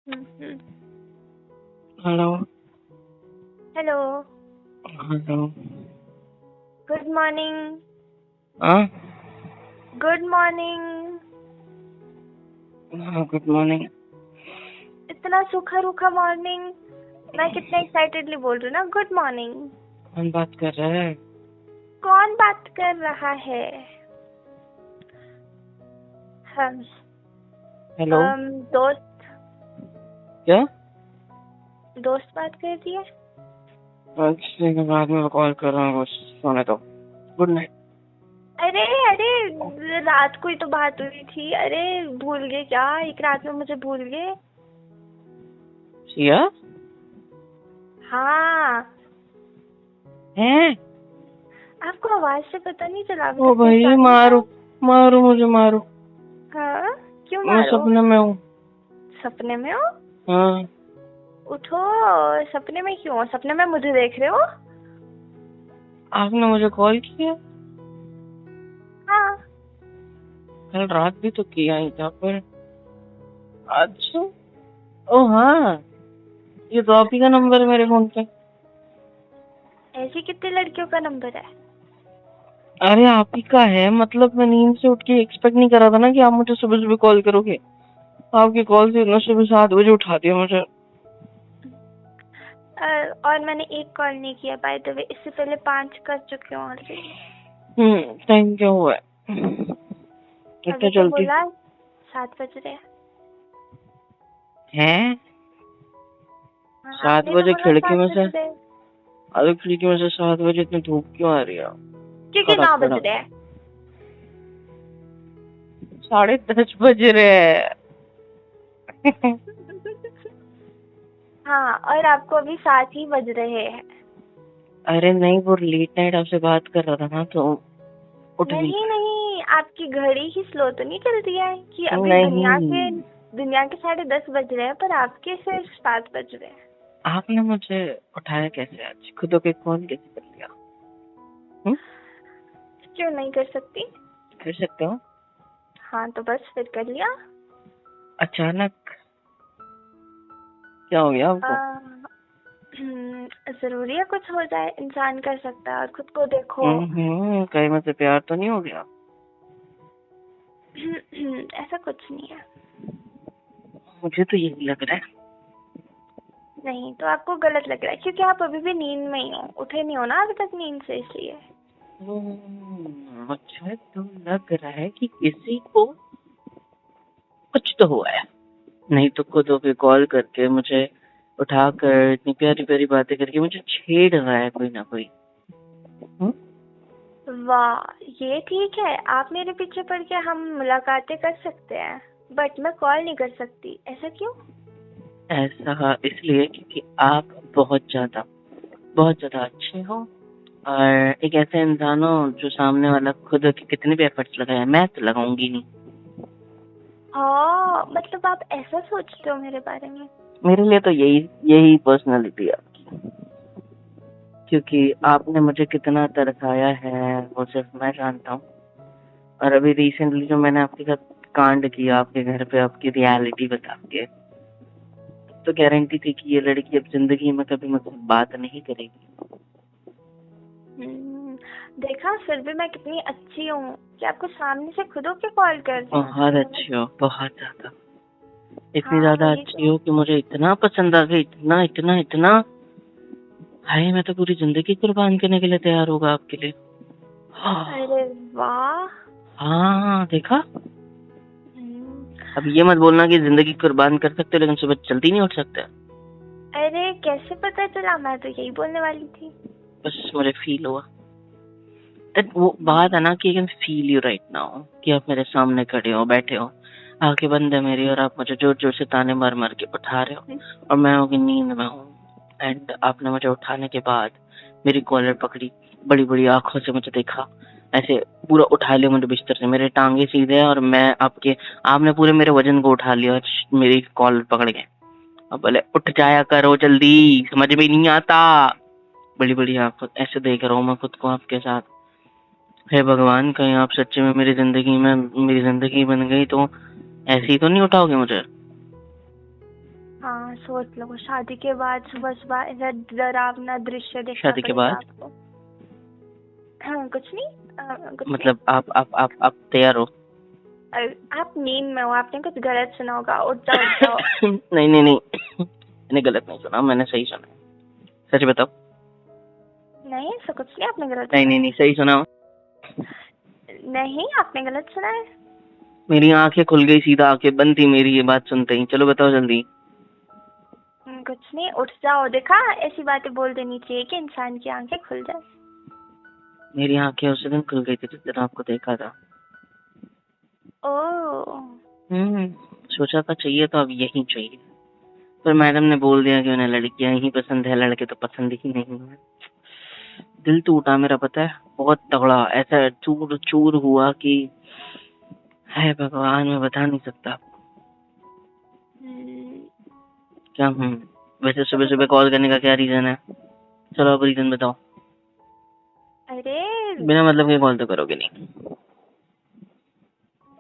हम्म। Hello. Hello. Hello. Good morning. हाँ good morning. हाँ, good morning. इतना सूखा रूखा मॉर्निंग। मैं कितने एक्साइटेडली बोल रही हूँ ना, गुड मॉर्निंग। कौन बात कर रहा है? कौन बात कर रहा है? हम हेलो। दोस्त। क्या? दोस्त बात कर रही है। अच्छे के बाद में कॉल कर रहा हूँ, सोने दो। Good night. अरे अरे, रात को ही तो बात हुई थी। अरे भूल गए क्या? एक रात में मुझे भूल गए। सिया हाँ। है? आपको आवाज से पता नहीं चला? अभी ओ तक भाई, पहचान नहीं मारो पाए? मारो, मुझे मारो। हाँ, क्यों मैं मारो? सपने में हूँ। सपने में हो? हाँ। उठो। सपने में क्यों? सपने में मुझे देख रहे हो? आपने मुझे कॉल किया? हाँ। कल रात भी तो किया ही था पर। अच्छा। ओ हाँ, ये तो आप ही का नंबर है मेरे फोन पे। ऐसी कितनी लड़कियों का नंबर है? अरे आप ही का है, मतलब मैं नींद से उठ के एक्सपेक्ट नहीं कर रहा था ना कि आप मुझे सुबह सुबह कॉल करोगे। आपकी कॉल से इतना सुबह 7 बजे उठा दिया मुझे। और मैंने एक कॉल नहीं किया बाय द वे, इससे पहले 5 कर चुके हूँ ऑलरेडी। टाइम क्या हुआ है अभी इतना तो जल्दी? बोला 7 बज रहे हैं। हैं? हाँ, 7 आपने तो बजे बोला खिड़की 7 में से? बज रहे हैं। अरे खिड़की में से 7 बजे इतनी धूप क्यों आ रही है? क्योंकि कड़क 9 बज कड़क। रहे हैं। 10:30 बज रहे हैं। हाँ, और आपको अभी 7 ही बज रहे हैं। अरे नहीं, वो लेट नाइट आपसे बात कर रहा था ना तो उठ नहीं नहीं पाया। नहीं, आपकी घड़ी ही स्लो तो नहीं चल रही है कि अभी नहीं, दुनिया के 10:30 बज रहे हैं पर आपके सिर्फ 7 बज रहे हैं। आपने मुझे उठाया कैसे? आज खुद होके कॉल कैसे कर लिया? क्यों नहीं कर सकती? कर सकते हो। हाँ, तो बस फिर कर लिया। अचानक क्या हो गया आपको? जरूरी है कुछ हो जाए इंसान कर सकता है? और खुद को देखो। कहीं मुझसे प्यार तो नहीं हो गया? ऐसा कुछ नहीं है। मुझे तो यही लग रहा है। नहीं तो आपको गलत लग रहा है क्योंकि आप अभी भी नींद में ही हो, उठे नहीं हो ना अभी तक नींद से, इसलिए। मुझे तो लग रहा है कि किसी को कुछ तो हुआ है। नहीं तो खुद होके कॉल करके मुझे उठाकर इतनी प्यारी प्यारी बातें करके मुझे छेड़ रहा है कोई ना कोई। वाह, ये ठीक है। आप मेरे पीछे पड़ के हम मुलाकातें कर सकते हैं, बट मैं कॉल नहीं कर सकती। ऐसा क्यों? ऐसा इसलिए क्योंकि आप बहुत ज्यादा अच्छे हो और एक ऐसे इंसान हो जो सामने वाला खुद होके कितने भी एफर्ट्स लगाए, मैं तो लगाऊंगी नहीं। हाँ, मतलब आप ऐसा सोचते हो मेरे बारे में? मेरे लिए तो यही पर्सनालिटी है आपकी, क्योंकि आपने मुझे कितना तरसाया है वो सिर्फ मैं जानता हूँ। और अभी रिसेंटली जो मैंने आपके साथ कांड किया आपके घर पे, आपकी रियलिटी बता के, तो गारंटी थी कि ये लड़की अब जिंदगी में कभी मुझसे बात नहीं करेगी। देखा, फिर भी मैं कितनी अच्छी हूँ कि आपको सामने से खुद होके कॉल कर रही हूँ। बहुत अच्छी हो, बहुत ज्यादा। इतनी हाँ, ज्यादा वही अच्छी तो। हो कि मुझे इतना पसंद आ गई, इतना इतना इतना। हाय, मैं तो पूरी जिंदगी कुर्बान करने के लिए तैयार होगा आपके लिए। अरे वाह। हाँ, देखा। हम्म, अब ये मत बोलना कि जिंदगी कुर्बान कर सकते हो लेकिन सुबह जल्दी नहीं उठ सकते। अरे कैसे पता चला? मैं तो यही बोलने वाली थी। बस मुझे फील हुआ। वो बात है ना कि I can feel you right now, कि आप मेरे सामने खड़े हो, बैठे हो, आंखें बंद है मेरी और आप मुझे जोर जोर से ताने मार मार के उठा रहे हो और मैं होगी नींद में हूँ। एंड आपने मुझे उठाने के बाद मेरी कॉलर पकड़ी, बड़ी बड़ी आंखों से मुझे देखा, ऐसे पूरा उठा लिया मुझे बिस्तर से, मेरे टांगे सीधे हैं और मैं आपने पूरे मेरे वजन को उठा लिया और मेरी कॉलर पकड़ गए। अब बोले उठ जाया करो जल्दी, समझ में नहीं आता। बड़ी बड़ी आंखों ऐसे देख रहा हूँ मैं खुद को आपके साथ। हे भगवान, कहीं आप सच्चे में मेरी जिंदगी बन गई तो ऐसे ही तो नहीं उठाओगे मुझे? हाँ सोच लो, शादी के बाद सुबह सुबह ऐसा डरावना दृश्य देखना शादी के पड़ेगा बाद आपको। हाँ, कुछ नहीं, कुछ मतलब आप तैयार हो? नहीं। आप नींद में हो, आपने कुछ गलत सुना होगा, उठ जाओ उठ जाओ। नहीं नहीं नहीं, मैंने गलत नहीं सुना, मैंने सही सुना। सच बताओ। नहीं ऐसा कुछ नहीं, आपने गलत नहीं सुना नहीं नहीं, सही सुना। है। नहीं आपने गलत सुना है। मेरी आंखें खुल गई, सीधा आंखें बंद थी मेरी ये बात सुनते ही। चलो बताओ जल्दी। कुछ नहीं, उठ जाओ। देखा, ऐसी बातें बोल देनी चाहिए कि इंसान की आंखें खुल जाए। मेरी आंखें उसी दिन खुल गई थी जिस दिन आपको देखा था। ओह। सोचा था चाहिए तो अब यही चाहिए, पर मैडम ने बोल दिया कि उन्हें लड़कियां ही पसंद है, लड़के तो पसंद ही नहीं है। दिल टूटा मेरा, पता है, बहुत तगड़ा, ऐसा चूर चूर हुआ कि है भगवान, मैं बता नहीं सकता आपको। हम्म, क्या वैसे सुबह सुबह कॉल करने का क्या रीजन है? चलो अब रीजन बताओ। अरे बिना मतलब के कॉल तो करोगे नहीं।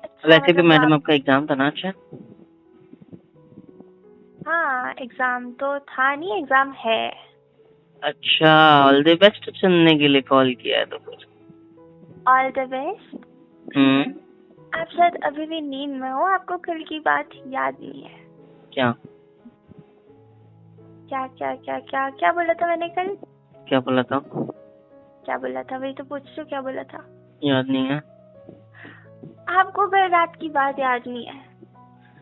अच्छा, वैसे भी मतलब मैडम आपका एग्जाम था ना? अच्छा, हाँ एग्जाम तो था नहीं, एग्जाम है। अच्छा, ऑल द बेस्ट सुनने के लिए कॉल किया है तो फिर। All the best. आप शायद अभी भी नींद में हो, आपको कल की बात याद नहीं है। क्या क्या क्या क्या क्या क्या बोला था मैंने कल? क्या बोला था? क्या बोला था, वही तो पूछ रही हूँ, क्या बोला था? याद नहीं है? आपको कल रात की बात याद नहीं है?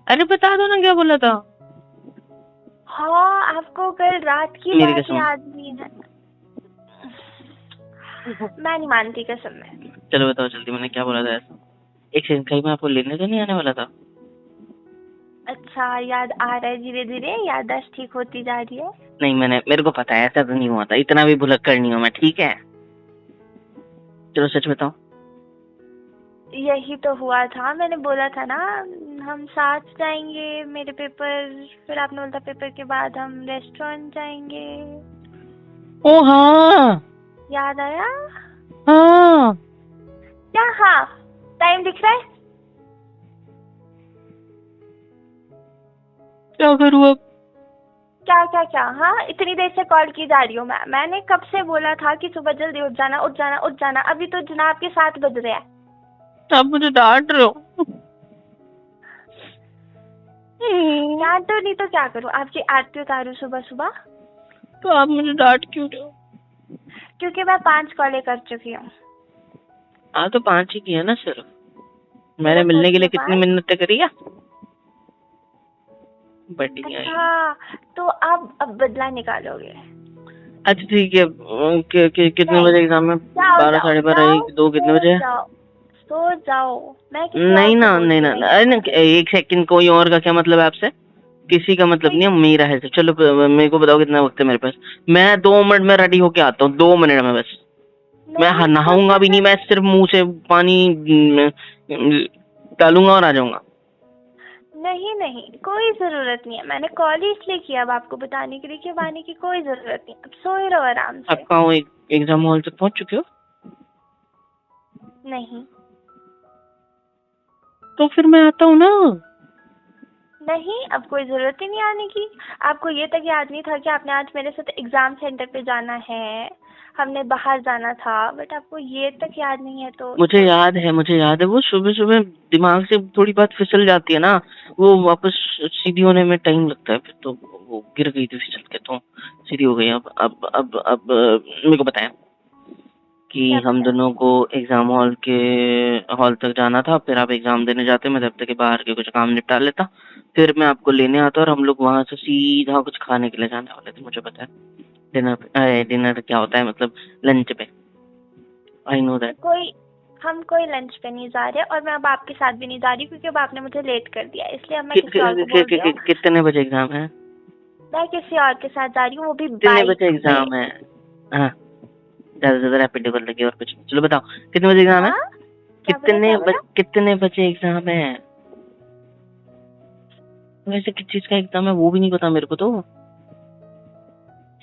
अरे बता दो ना क्या बोला था। हाँ, आपको कल रात की मेरी बात कसम। याद नहीं है? मैं नहीं मानती कसम में। चलो बताओ जल्दी, मैंने क्या बोला था ऐसा? एक सेकंड, कहीं मैं आपको लेने तो नहीं आने वाला था? अच्छा, याद आ रहा है, धीरे धीरे याददाश्त ठीक होती जा रही है। नहीं, मेरे को पता है ऐसा तो नहीं हुआ था, इतना भी भुलक्कड़ नहीं हूँ मैं, ठीक है? चलो सच बताओ। यही तो हुआ था, मैंने बोला था ना हम साथ जाएंगे मेरे पेपर, फिर आपने बोला था पेपर के बाद हम रेस्टोरेंट जाएंगे। ओ हाँ, याद आया? हाँ। क्या हाँ? टाइम दिख रहा है? क्या करूँ अब? क्या क्या क्या? हाँ, इतनी देर से कॉल की जा रही हूँ मैं। मैंने कब से बोला था कि सुबह जल्दी उठ जाना उठ जाना उठ जाना, अभी तो जनाब के 7 बज रहे हैं। आप मुझे डांट रहे हो? डांटो नहीं तो क्या करूँ, आपकी आरती उतारूँ सुबह सुबह? तो आप मुझे डांट क्यों रहे हो? क्योंकि मैं 5 कॉलें कर चुकी हूँ। हाँ तो 5 ही किया ना सिर्फ। मैंने मिलने के लिए कितनी मिन्नतें करी है? बढ़िया ही। अच्छा, तो अब बदला निकालोगे? अच्छा ठीक है, कितने नहीं, बजे एग्जाम है? जाओ 12, जाओ 12:30, जाओ, 1, 2 कितने सो बजे है? जाओ, सो जाओ। मैं किसी और नहीं को ना, बोल नहीं के ना, नहीं अरे ना, आऊंगी। एक सेकंड, कोई और का क्या मतलब है आपसे? किसी का मतलब कोई नहीं है, मेरा है। चलो मेरे को बताओ कितना वक्त है मेरे पास। मैं 2 मिनट में रेडी होके आता हूँ, 2 मिनट में बस। मैं नहीं, कोई नहाऊंगा भी नहीं, मैं जरूरत सिर्फ मुंह से पानी डालूंगा और आ जाऊंगा। नहीं, नहीं कोई जरूरत नहीं है। मैंने कॉल ही इसलिए किया अब आपको बताने के लिए कि अब आने की कोई जरूरत नहीं। अब सोए रहो आराम से। आप कहाँ हो? एग्जाम हॉल तक पहुंच चुके हो? नहीं, तो फिर मैं आता हूँ ना। नहीं अब कोई जरूरत ही नहीं आने की। आपको ये तक याद नहीं था कि आपने आज मेरे साथ एग्जाम सेंटर पे जाना है, हमने बाहर जाना था, बट आपको ये तक याद नहीं है तो मुझे याद है, मुझे याद है। वो सुबह सुबह दिमाग से थोड़ी बात फिसल जाती है ना, वो वापस सीधी होने में टाइम लगता है, फिर तो वो गिर गई थी फिसल के, तो सीधी हो गई। अब मेरे को बताया कि क्या हम पता है? दोनों को एग्जाम हॉल के हॉल तक जाना था, फिर आप एग्जाम देने जाते, मैं तब तक के बाहर के कुछ काम निपटा लेता, फिर मैं आपको लेने आता और हम लोग वहां से सीधा कुछ खाने के लिए जाने वाले थे। मुझे पता है डिनर पे, अरे डिनर क्या होता है, मतलब लंच पे। I know that. हम कोई लंच पे नहीं जा रहे, और मैं अब आपके साथ भी नहीं जा रही क्योंकि अब आपने मुझे लेट कर दिया, इसलिए अब मैं किसी और को बोल रही हूँ। कितने बजे एग्जाम है? मैं किसी और के साथ जा रही हूँ, वो भी कितने बजे बाइक में। एग्जाम है? हाँ, ज्यादा से ज्यादा रैपिड कर लगे और कुछ नहीं। चलो बताओ कितने बजे एग्जाम है? हाँ, क्या बोला क्या बोला? कितने बजे एग्जाम है? वैसे किस चीज का एग्जाम है वो भी नहीं पता मेरे को, तो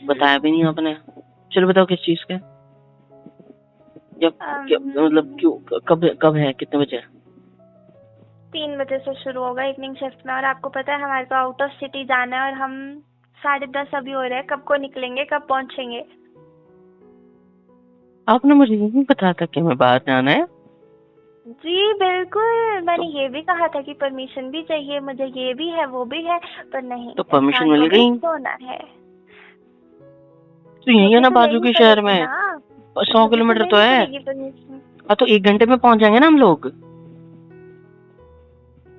बताया भी नहीं आपने। चलो बताओ किस चीज का है? मतलब क्यों, कब कब है, कितने बजे है? 3 बजे से शुरू होगा इवनिंग शिफ्ट में, और आपको पता है हमारे को आउट ऑफ सिटी जाना है, और हम 10:30 अभी हो रहे हैं। कब को निकलेंगे, कब पहुंचेंगे? आपने मुझे ये नहीं बताया था कि हमें बाहर जाना है। जी बिल्कुल, मैंने ये भी कहा था कि परमिशन भी चाहिए मुझे, ये भी है वो भी है, पर नहीं, तो परमिशन इंसान मिल को भी गई? सोना है। तो यही है मुझे ना तो बाजू लेनी के शहर पड़ेगी में, ना, 100 मुझे तो किलोमीटर तो लेनी है। पड़ेगी परमिशन। हाँ तो 1 घंटे में पहुंच जाएंगे ना हम लोग,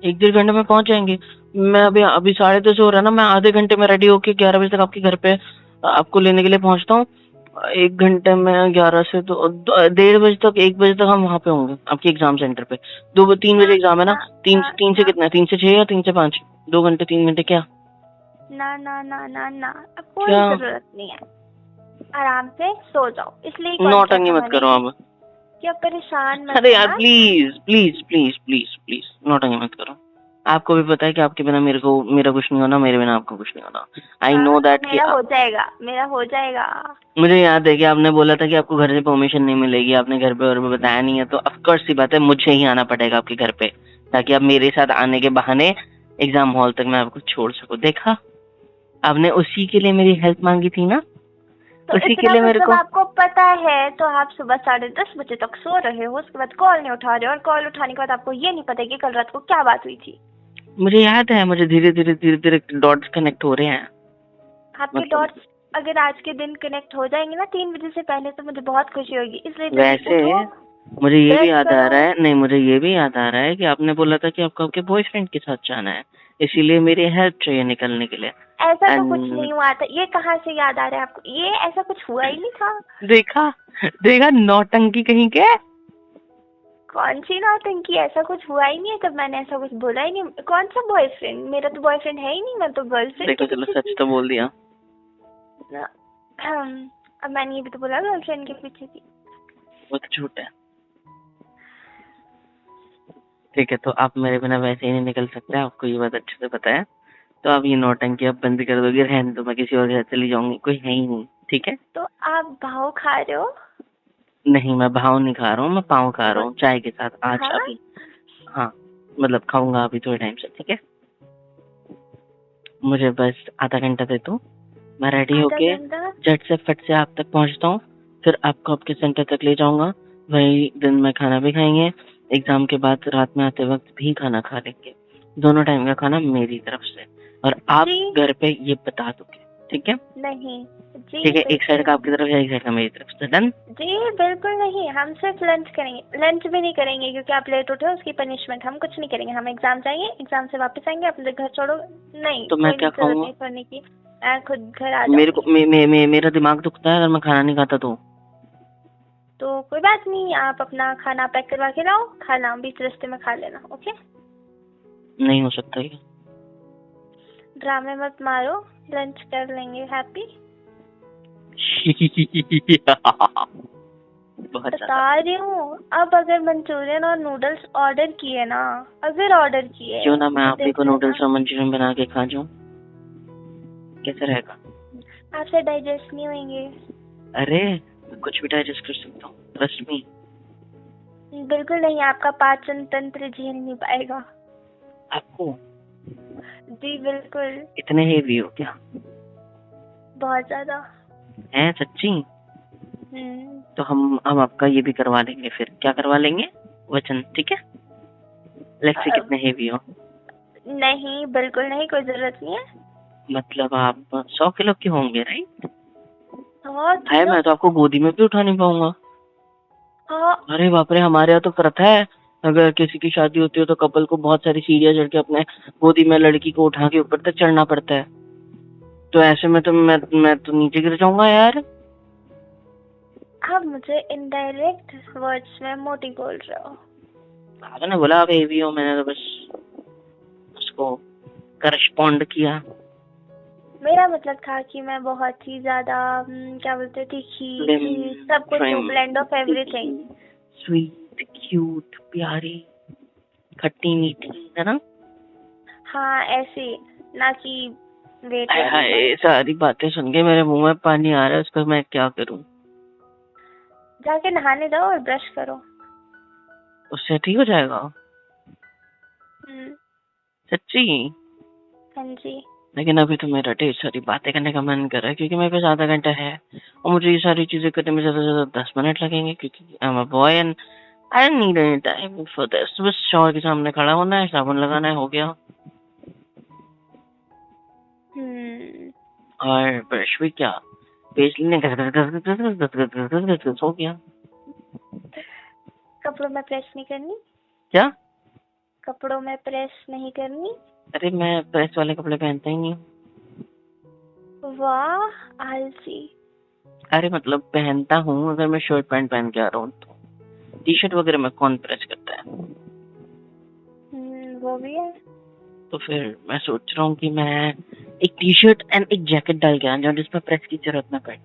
1-1.5 घंटे में पहुंच जाएंगे। मैं अभी अभी 10:30 हो रहा है ना, मैं आधे घंटे में रेडी होके 11 बजे तक आपके घर पे आपको लेने के लिए पहुंचता हूँ। 1 घंटे में 11 से तो 1:30 बजे तक, 1 बजे तक हम वहाँ पे होंगे आपके एग्जाम सेंटर पे। 3 बजे ना एग्जाम है ना, ना तीन ना तीन से ना कितना, 3 से 6 या 3 से 5, 2 घंटे 3 घंटे क्या? ना ना ना ना ना, अब कोई क्या जरूरत नहीं है, आराम से सो जाओ। इसलिए कॉल किया नौटंकी था मत मैंने करो कि अब। अब परेशान मत अरे यार होना। Please please please please please नौटंकी मत करो। आपको भी पता है कि आपके बिना मेरा कुछ नहीं होना, मेरे बिना आपको कुछ नहीं होना। आई नो हाँ, दैट कि मेरा हो जाएगा, मेरा हो जाएगा। मुझे याद है कि आपने बोला था कि आपको घर से परमिशन नहीं मिलेगी, आपने घर पे और भी बताया नहीं है, तो ऑफ कोर्स सी बात है मुझे ही आना पड़ेगा आपके घर पे, ताकि आप मेरे साथ आने के बहाने एग्जाम हॉल तक मैं आपको छोड़ सकूं। देखा, आपने उसी के लिए मेरी हेल्प मांगी थी ना, तो उसी के इतना लिए मेरे मतलब को। आपको पता है, तो आप सुबह 10:30 बजे तक सो रहे हो, उसके बाद कॉल नहीं उठा रहे हो, और कॉल उठाने के बाद आपको ये नहीं पता है कि कल रात को क्या बात हुई थी। मुझे याद है, मुझे धीरे धीरे डॉट्स कनेक्ट हो रहे हैं। आपके मतलब डॉट्स अगर आज के दिन कनेक्ट हो जाएंगे ना 3 बजे से पहले, तो मुझे बहुत खुशी होगी। इसलिए जल्दी वैसे उठो, मुझे ये भी ब्रश याद आ करो। रहा है, नहीं मुझे ये भी याद आ रहा है कि आपने बोला था कि आपको आपके बॉयफ्रेंड के साथ जाना है, इसीलिए मेरी हेल्प चाहिए निकलने के लिए। ऐसा तो कुछ एंड नहीं हुआ था, ये कहाँ से याद आ रहा है आपको? ये ऐसा कुछ हुआ ही नहीं था। देखा, देखा नौटंकी कहीं के। कौन सी नौटंकी? ऐसा कुछ हुआ ही नहीं है, तब मैंने ऐसा कुछ बोला ही नहीं। कौन सा बॉयफ्रेंड? मेरा तो बॉयफ्रेंड है ही नहीं, मैं तो गर्लफ्रेंड देखो के चलो पीछे सच थी तो बोल दिया। ना। अब मैंने ये भी तो बोला गर्लफ्रेंड के पीछे थी। वो तो झूठ है। ठीक है, तो आप मेरे बिना वैसे ही नहीं निकल सकते, आपको ये बात अच्छे से पता है। तो आप ये नौटंकी आप बंद कर दोगे, रहने दो, मैं किसी और के साथ चली जाऊंगी, कोई है ही नहीं, ठीक है? तो आप भाव खा रहे हो? नहीं मैं भाव नहीं खा रहा हूँ, मैं पाँव खा रहा तो हूँ चाय के साथ आज हाँ, अभी। हाँ मतलब खाऊंगा अभी थोड़े टाइम से, ठीक है? मुझे बस आधा घंटा दे दो, मैं रेडी आधा होके घंटा? झट से फट से आप तक पहुंचता हूँ, फिर आपको आपके सेंटर तक ले जाऊंगा। वही दिन में खाना भी खाएंगे, एग्जाम के बाद रात में आते वक्त भी खाना खा लेंगे, दोनों टाइम का खाना मेरी तरफ से, और आप जी घर पे ये बता दोगे, ठीक है? नहीं, जी ठीक है, एक बिल्कुल साइड का आपकी नहीं। तरफ है, एक साइड का मेरी तरफ से, डन? जी बिल्कुल नहीं, हम सिर्फ लंच करेंगे। लंच भी नहीं करेंगे क्योंकि आप लेट उठे, उसकी पनिशमेंट। हम कुछ नहीं करेंगे, हम एग्जाम जाएंगे, एग्जाम से वापस आएंगे, अपने घर छोड़ो। नहीं, तो मैं कोई क्या जरूरत खाऊंगा? नहीं छोड़ने की, मैं खुद घर आ मेरे को जाऊंगी। मेरा दिमाग दुखता है अगर मैं खाना नहीं खाता तो कोई बात नहीं, आप अपना खाना पैक करवा के लाओ, खाना बीच रास्ते में खा लेना, ओके? नहीं हो सकता ये। ड्रामे मत मारो, लंच कर लेंगे, हैप्पी? बहुत ज्यादा। बता रही हूँ, अब अगर मंचूरियन और नूडल्स ऑर्डर किए ना, अगर ऑर्डर किए क्यों ना मैं तो आप ही देख को लेना। नूडल्स और मंचूरियन बना के खा जाऊं, कैसे रहेगा? आपसे डाइजेस्ट नहीं होंगे। अरे मैं कुछ भी डाइजेस्ट कर सकता हूँ, ट्रस्ट मी। बिल्कुल नहीं, आपका पाचन तंत्र झेल नहीं पाएगा। आपको जी बिल्कुल, इतने हेवी हो क्या? बहुत ज्यादा। है सच्ची? तो हम आपका ये भी करवा लेंगे, फिर क्या करवा लेंगे, वचन, ठीक है? लेट्स सी कितने हेवी हो। नहीं बिल्कुल नहीं, कोई जरूरत नहीं है। मतलब आप 100 किलो के होंगे राइट? 100 किलो? मैं तो आपको गोदी में भी उठा नहीं पाऊंगा। हाँ। अरे बाप रे, हमारे यहाँ तो प्रथा है, अगर किसी की शादी होती है तो कपल को बहुत सारी सीढ़ियाँ चढ़ के अपने गोदी में लड़की को उठा के ऊपर तक चढ़ना पड़ता है। तो ऐसे में तो मैं तो नीचे गिर जाऊंगा यार। आप मुझे इनडायरेक्ट वर्ड्स में मोटी बोल रहे हो। आपने बोला आप हेवी हो, मैंने तो बस उसको करस्पॉन्ड किया। मेरा मतलब था कि मैं बहुत ही ज्यादा क्या बोलते हैं, तीखी, स्वीट, सब कुछ हूँ, blend of everything. Sweet, cute, प्यारी, खट्टी मीठी, है ना? हाँ ऐसे, ना कि वेट हाय वाली बात। हाय, सारी बातें सुन के मेरे मुंह में पानी आ रहा है, उसका मैं क्या करूं? जाके नहाने जाओ और ब्रश करो। उससे ठीक हो जाएगा? सच्ची? हाँ जी। लेकिन अभी तो मेरा ढेर सारी बातें करने का मन कर रहा है क्योंकि मेरे पास आधा घंटा है और मुझे ये सारी चीजें करने में ज्यादा से ज्यादा 10 मिनट लगेंगे क्योंकि I am a boy and I don't need any time for this. बस शॉवर के सामने खड़ा होना है, साबुन लगाना है, हो गया। और ब्रश भी क्या, पेस्ट लेने हो गया। कपड़ों में प्रेस नहीं करनी? क्या? कपड़ों में प्रेस नहीं करनी? अरे मैं प्रेस वाले कपड़े पहनता ही नहीं हूँ। वाह आलसी। अरे मतलब पहनता हूँ, अगर मैं शर्ट पैंट पहन के आ रहा हूँ तो। टी शर्ट वगैरह में कौन प्रेस करता है? वो भी है। तो फिर मैं सोच रहा हूँ कि मैं एक टी शर्ट एंड एक जैकेट डाल के आ जाऊँ जिसमें प्रेस की जरूरत ना पड़े,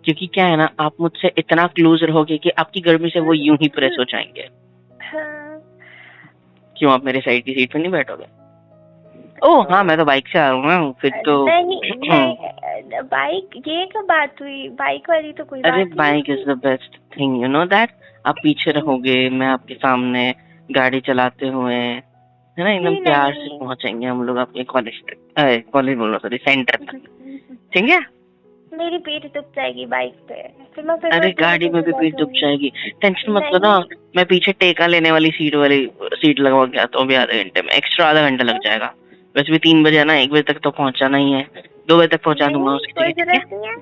क्योंकि क्या है ना, आप मुझसे इतना क्लोज रहोगे कि आपकी गर्मी से वो यूं ही प्रेस हो जाएंगे। हाँ। क्यों, आप मेरे साइड की सीट पे नहीं बैठोगे? ओह हाँ, मैं तो बाइक से आ रहा हूँ फिर तो। नहीं बाइक, ये कब बात हुई? बाइक वाली तो कोई अरे बात bike is the best thing, you know that. आप पीछे रहोगे, मैं आपके सामने गाड़ी चलाते हुए, है ना, एकदम नहीं प्यार से नहीं। पहुंचेंगे हम लोग आपके कॉलेज तक, कॉलेज बोल रहा, सॉरी, सेंटर तक। ठीक है? मेरी पीठ दुख जाएगी बाइक पे, फिर मैं अरे गाड़ी में भी पीठ दुख जाएगी, टेंशन मत लो ना। मैं पीछे टेका लेने वाली सीट लगवा के आता हूँ अभी आधे घंटे में, एक्स्ट्रा आधा घंटा लग जाएगा। वैसे भी 3 बजे आना, 1 बजे तक तो पहुंचाना ही है, 2 बजे तक पहुंचा दूंगा उसकी कोई जगह। ठीक है? जरूरत नहीं है।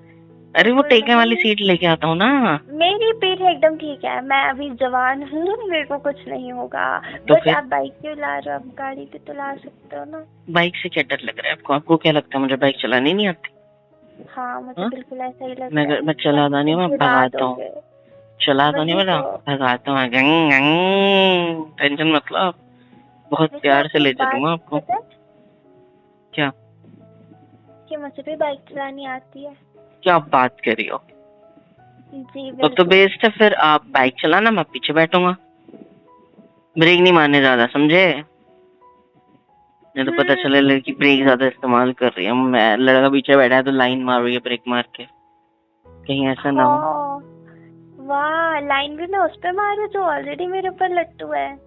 अरे वो टेके वाली सीट लेके आता हूँ ना। मेरी पीठ एकदम ठीक है, मैं अभी जवान हूँ, मेरे को कुछ नहीं होगा। तो बस फिर आप बाइक क्यों ला रहे हो? आप गाड़ी पे तो ला सकते हो ना। बाइक से क्या डर लग रहा है आपको? आपको क्या लगता है मुझे बाइक चलानी नहीं आती? हाँ मुझे हाँ? बिल्कुल ऐसा ही लगता है। मैं चलाता नहीं हूँ, मैं गिरा भगाता हूँ। दोगे। चलाता नहीं वही बेटा, तो। भगाता हूँ। गंग गंग, टेंशन मत लो, बहुत वैसे प्यार से आपको ले एक बात चलूंगा आपको। पता है क्या? कि मुझे भी बाइक चलानी आती है। क्या आप बात कर रही हो? जी तब तो बिल्कुल। बेस्ट है, फिर आप बाइक चलाना, मैं पीछे बैठूंगा, ब्रेक नहीं मारने ज्यादा, समझे? नहीं तो पता चले लड़की ब्रेक ज्यादा इस्तेमाल कर रही है, मैं लड़का पीछे बैठा है तो लाइन मार रही है ब्रेक मार के, कहीं ऐसा ना हो। वाह, लाइन भी मैं उस पे मारू जो ऑलरेडी मेरे ऊपर लट्टू है।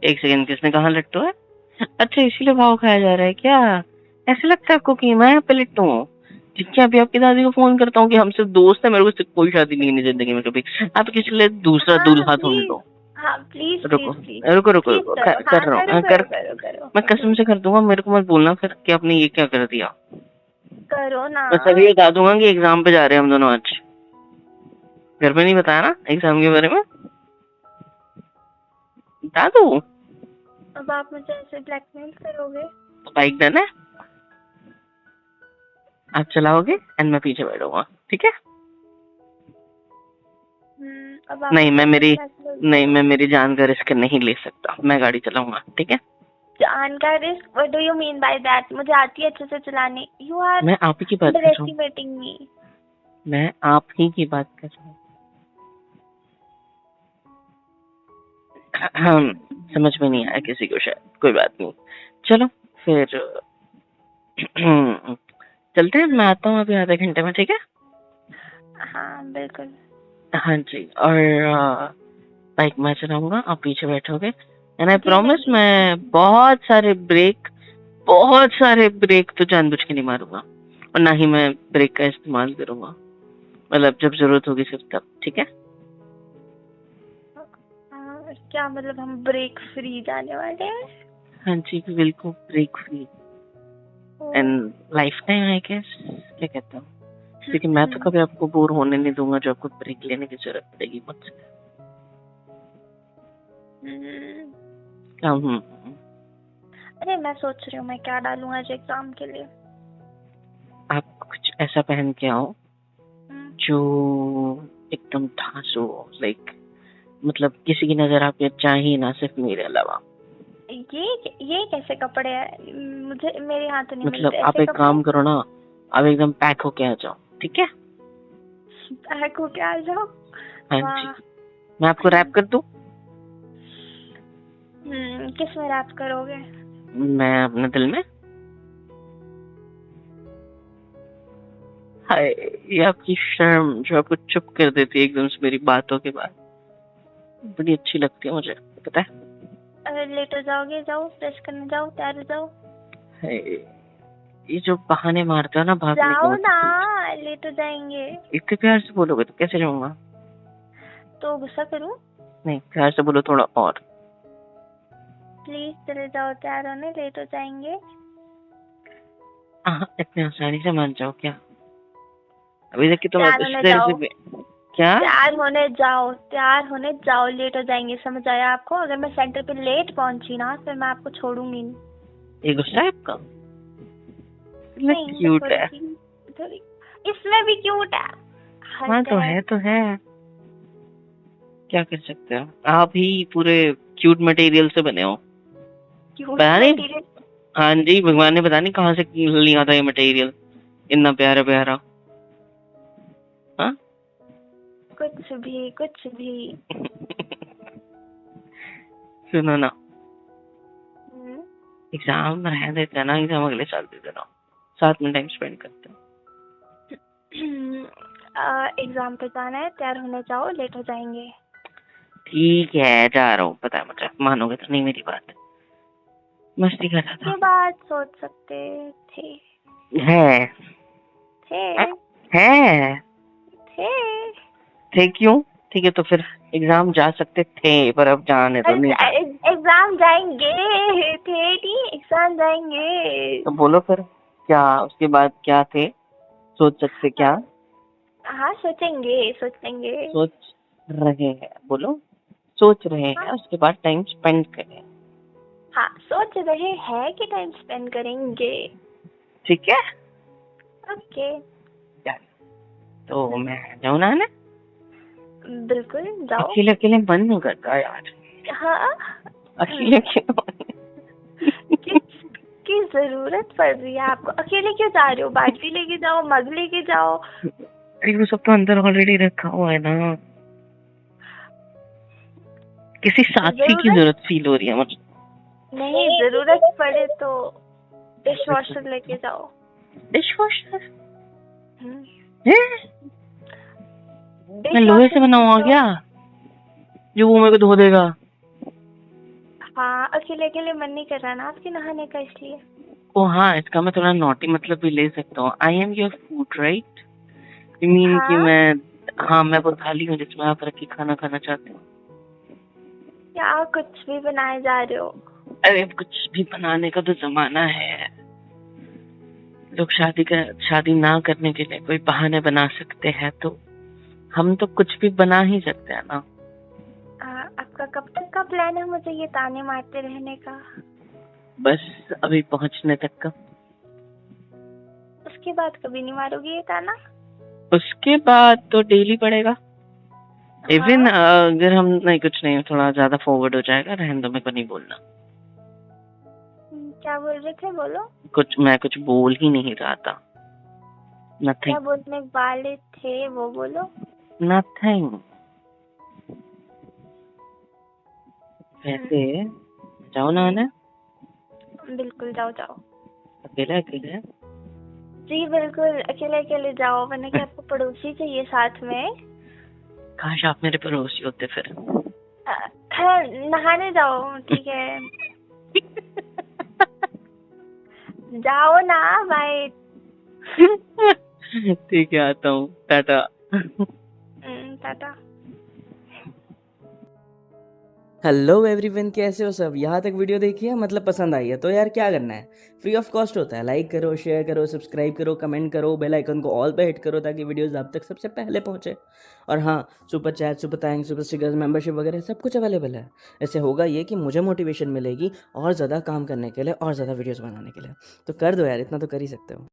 एक सेकंड, किसने कहा लट्टू है? अच्छा, इसीलिए भाव खाया जा रहा है क्या? ऐसे लगता है आपको कि मैं यहाँ पे लट्टू हूँ? जिसके अभी आपकी दादी को फोन करता हूँ कि हम सिर्फ दोस्त है, मेरे को सिर्फ कोई शादी नहीं है जिंदगी में कभी, आप किसी लिए दूसरा हाँ दूल्हा ढूंढ प्लीज। लो। हाँ प्लीज रुको प्लीज प्लीज। रुको रुको प्लीज रुको, करो, कर हाँ रहा करो हूँ, करो करो करो। मैं कसम से कर दूंगा, मेरे को मत बोलना फिर कि आपने ये क्या कर दिया। करो ना। मैं सभी बता दूंगा कि एग्जाम पे जा रहे हैं हम दोनों आज। घर पे नहीं बताया ना एग्जाम के बारे में? बता दूं? अब आप मुझे ऐसे ब्लैकमेल करोगे? तो बाइक डन है, आप चलाओगे एंड मैं पीछे बैठूंगा, ठीक है? अब आप नहीं, मुझे मैं ऐसे मेरी ब्लैकमेल नहीं, मैं करोगे? मेरी जान का रिस्क नहीं ले सकता, मैं गाड़ी चलाऊंगा, ठीक है? जान का risk? What do you mean by that? मुझे आती है अच्छे से चलाने। यू आर मैं आप ही की बात कर रहा हूँ, अंडरएस्टिमेटिंग मी। मैं आप ही की बात कर रहा हूँ। हम समझ में नहीं आया किसी को शायद, कोई बात नहीं, चलो फिर चलते हैं, मैं आता हूँ अभी आधे घंटे में, ठीक है? हाँ बिल्कुल। हाँ जी, और बाइक मैं चलाऊंगा, आप पीछे बैठोगे एंड आई जी प्रॉमिस, नहीं। मैं बहुत सारे ब्रेक तो जानबूझ के नहीं मारूंगा, और ना ही मैं ब्रेक का इस्तेमाल करूंगा, मतलब जब जरूरत होगी सिर्फ तब, ठीक है? क्या मतलब हम ब्रेक फ्री जाने वाले हैं? हाँ जी बिल्कुल, break free and lifetime I guess, क्या कहता हूँ, क्योंकि मैं तो कभी आपको बोर होने नहीं दूंगा जो आपको ब्रेक लेने की जरूरत पड़ेगी मुझसे। अरे मैं सोच रही हूँ मैं क्या डालूं आज एग्जाम के लिए। आप कुछ ऐसा पहन के आओ जो एकदम धांसू हो, लाइक मतलब किसी की नजर आप ये चाहिए ना, सिर्फ मेरे अलावा। ये कैसे कपड़े हैं? मुझे मेरे यहाँ तो नहीं मतलब मिलते आप ऐसे एक कपड़े। काम करो ना, आप एकदम पैक होके आ जाओ, ठीक है? पैक होके आ जाओ? हाँ जी, मैं आपको रैप कर दूं? किस में रैप करोगे? मैं अपने दिल में। हाय, ये आपकी शर्म जो आपको चुप कर देती है एकदम से मेरी बातों के बाद, बड़ी अच्छी लगती है मुझे, पता है? लेट हो जाओगे, जाओ फ्रेश करने जाओ, तैयार हो जाओ। है, ये जो बहाने मारते हो ना भागने के, जाओ मतलब ना, लेट हो जाएंगे। इतने प्यार से बोलोगे तो कैसे जाऊंगा? तो गुस्सा करूं? नहीं, प्यार से बोलो थोड़ा और। प्लीज चले जाओ, तैयार होने, लेट हो जाएंगे। इतने आसानी से मान जाओ क्या? अभी तक की तो तैयार होने जाओ, क्या? तैयार होने जाओ, तैयार होने जाओ, लेट हो जाएंगे, समझ आया आपको? अगर मैं सेंटर पे लेट पहुंची ना फिर मैं आपको छोड़ूंगी नहीं। ये गुस्सा है आपका? नहीं, क्यूट है। थोड़ी इसमें भी क्यूट है। हाँ तो है, तो है, क्या कर सकते हो? आप ही पूरे क्यूट मटेरियल से बने हो। क्यूट पता नहीं, मटेरियल? हाँ जी, भगवान ने पता नहीं कहाँ से लिया था ये मटेरियल, इतना प्यारा प्यारा। हाँ कुछ भी, कुछ भी। सुनो ना, हम्म, एग्जाम रह देते ना, एग्जाम अगले साल दे देना, साथ में टाइम स्पेंड करते हैं। एग्जाम पे जाना है, तैयार होने जाओ, लेट हो जाएंगे। ठीक है, जा रहा हूँ, पता है मुझे, मानोगे तो नहीं मेरी बात, मस्ती कर रहा ये था। बात सोच सकते थे। है थे है थे थे क्यों? ठीक है, तो फिर एग्जाम जा सकते थे, पर अब जाने तो नहीं जा। एग्जाम जाएंगे, थे नहीं, एग्जाम जाएंगे। तो बोलो फिर, क्या उसके बाद क्या थे? सोच सकते क्या? हाँ, सोचेंगे, सोचेंगे। सोच रहे हैं, बोलो, सोच रहे हैं, उसके बाद टाइम स्पेंड करें। हाँ, सोच रहे हैं कि टाइम स्पेंड करेंगे। ठीक है, ओके। तो मैं जाऊँ ना? बिल्कुल जाओ। अकेले अकेले मन नहीं करता यार। हाँ, अकेले अकेले किसकी जरूरत पड़ रही है आपको? अकेले क्यों जा रहे हो? बाल्टी लेके जाओ, मग लेके जाओ। अरे वो सब तो अंदर ऑलरेडी रखा हुआ है ना, किसी साथी की जरूरत फील हो रही है मुझे। नहीं, जरूरत पड़े तो डिश वॉशर लेके जाओ। Dish washer? मैं लोहे से बना हुआ क्या, जो वो मेरे को धो देगा? हाँ, अकेले अकेले मन नहीं कर रहा ना आपके नहाने का, इसलिए। ओ हाँ, इसका मैं थोड़ा नॉटी मतलब भी ले सकता हूँ। I am your food right, you mean कि मैं वो थाली हूँ जिसमें आप रख के खाना खाना चाहते हो। क्या कुछ भी बनाए जा रहे हो? अरे कुछ भी बनाने का तो जमाना है, लोग शादी ना करने के लिए कोई बहाने बना सकते हैं, तो हम तो कुछ भी बना ही सकते हैं ना। आपका कब तक का प्लान है मुझे ये ताने मारते रहने का? बस अभी पहुंचने तक का। उसके बाद कभी नहीं मारोगे ये ताना? उसके बाद तो डेली पड़ेगा। इवन अगर हम नहीं, कुछ नहीं, थोड़ा ज्यादा फॉरवर्ड हो जाएगा, रहने दो, मेरे को नहीं बोलना। क्या बोल रहे थे, बोलो। मैं कुछ बोल ही नहीं रहा था। नथिंग। क्या बोलने वाले थे वो बोलो। नथिंग। वैसे जाओ ना आना। बिल्कुल जाओ, जाओ। अकेले अकेले? जी बिल्कुल, अकेले अकेले जाओ, वरना कि आपको पड़ोसी चाहिए साथ में। काश आप मेरे पड़ोसी होते फिर। नहाने जाओ, ठीक है। जाओ ना, बाय। ठीक है, आता हूँ, टाटा। टाटा। हेलो एवरीवन, कैसे हो सब? यहाँ तक वीडियो देखी है, मतलब पसंद आई है तो यार क्या करना है, फ्री ऑफ कॉस्ट होता है। लाइक करो, शेयर करो, सब्सक्राइब करो, कमेंट करो, बेल आइकन को ऑल पे हिट करो ताकि वीडियोस आप तक सबसे पहले पहुँचे। और हाँ, super chat, super thanks, super stickers, membership वगैरह सब कुछ अवेलेबल है। इससे होगा ये कि मुझे मोटिवेशन मिलेगी और ज़्यादा काम करने के लिए और ज़्यादा वीडियोज़ बनाने के लिए। तो कर दो यार, इतना तो कर ही सकते हो।